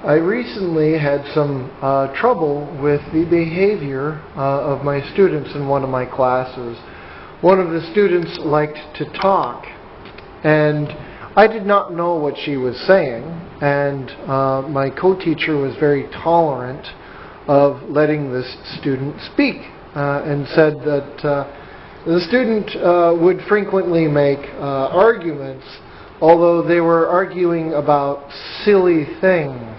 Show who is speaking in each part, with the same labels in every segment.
Speaker 1: I recently had some trouble with the behavior of my students in one of my classes. One of the students liked to talk, and I did not know what she was saying, and my co-teacher was very tolerant of letting this student speak, and said that the student would frequently make arguments, although they were arguing about silly things.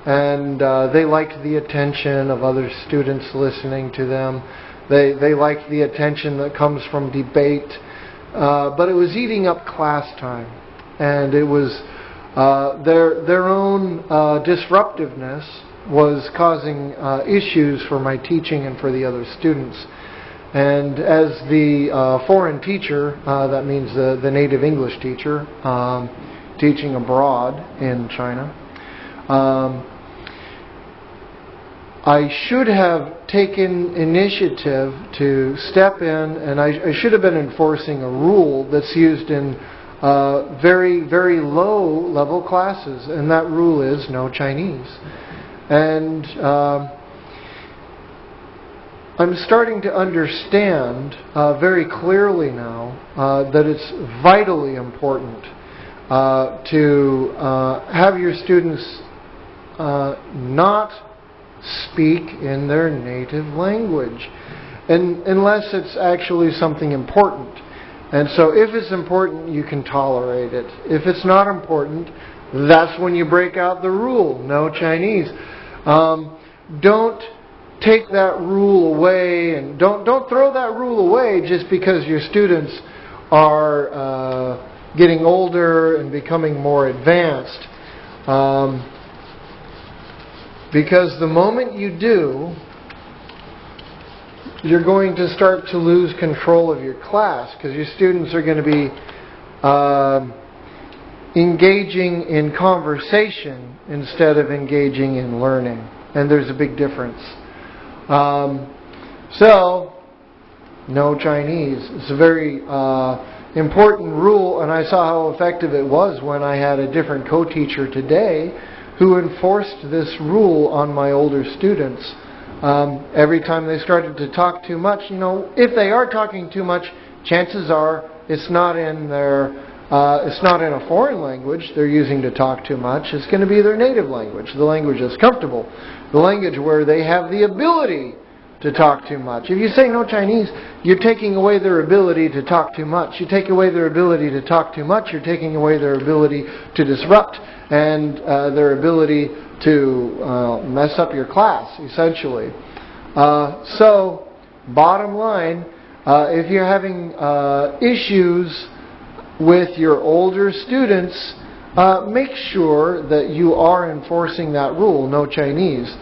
Speaker 1: And they liked the attention of other students listening to them. They liked the attention that comes from debate. But it was eating up class time. And it was their own disruptiveness was causing issues for my teaching and for the other students. And as the foreign teacher, that means the native English teacher, teaching abroad in China, I should have taken initiative to step in, and I should have been enforcing a rule that's used in very, very low level classes, and that rule is no Chinese. And I'm starting to understand very clearly now that it's vitally important to have your students not speak in their native language, unless it's actually something important. And so if it's important, you can tolerate it. If it's not important, that's when you break out the rule, no Chinese. Don't take that rule away, and don't throw that rule away just because your students are getting older and becoming more advanced. Because the moment you do, you're going to start to lose control of your class, because your students are going to be engaging in conversation instead of engaging in learning. And there's a big difference. So, no Chinese. It's a very important rule, and I saw how effective it was when I had a different co-teacher today who enforced this rule on my older students. Every time they started to talk too much, if they are talking too much, chances are it's not in a foreign language they're using to talk too much. It's going to be their native language, the language that's comfortable, the language where they have the ability to talk too much. If you say no Chinese, you're taking away their ability to talk too much. You take away their ability to talk too much, you're taking away their ability to disrupt and their ability to mess up your class, essentially. So, bottom line, if you're having issues with your older students, make sure that you are enforcing that rule, no Chinese.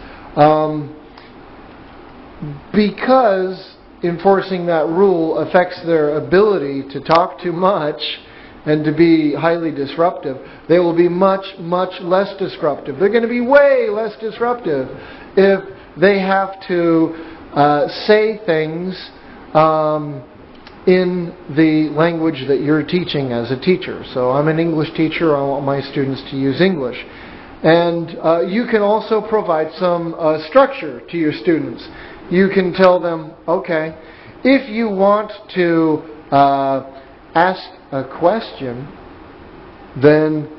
Speaker 1: Because enforcing that rule affects their ability to talk too much and to be highly disruptive, they will be much, much less disruptive. They're going to be way less disruptive if they have to say things in the language that you're teaching as a teacher. So I'm an English teacher. I want my students to use English. And you can also provide some structure to your students. You can tell them, okay, if you want to ask a question, then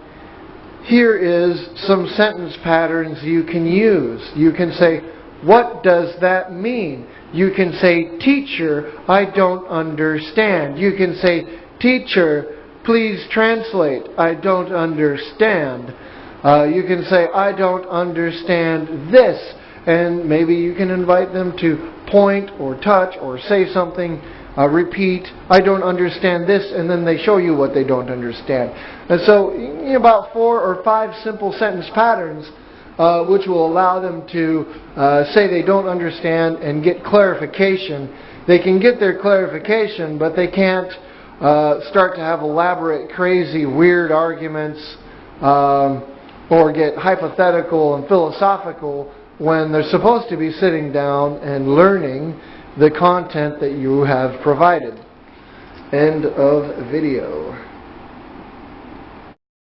Speaker 1: here is some sentence patterns you can use. You can say, what does that mean? You can say, teacher, I don't understand. You can say, teacher, please translate. I don't understand. You can say, I don't understand this. And maybe you can invite them to point or touch or say something, repeat, I don't understand this, and then they show you what they don't understand. And so, about 4 or 5 simple sentence patterns which will allow them to say they don't understand and get clarification. They can get their clarification, but they can't start to have elaborate, crazy, weird arguments or get hypothetical and philosophical when they're supposed to be sitting down and learning the content that you have provided. End of video.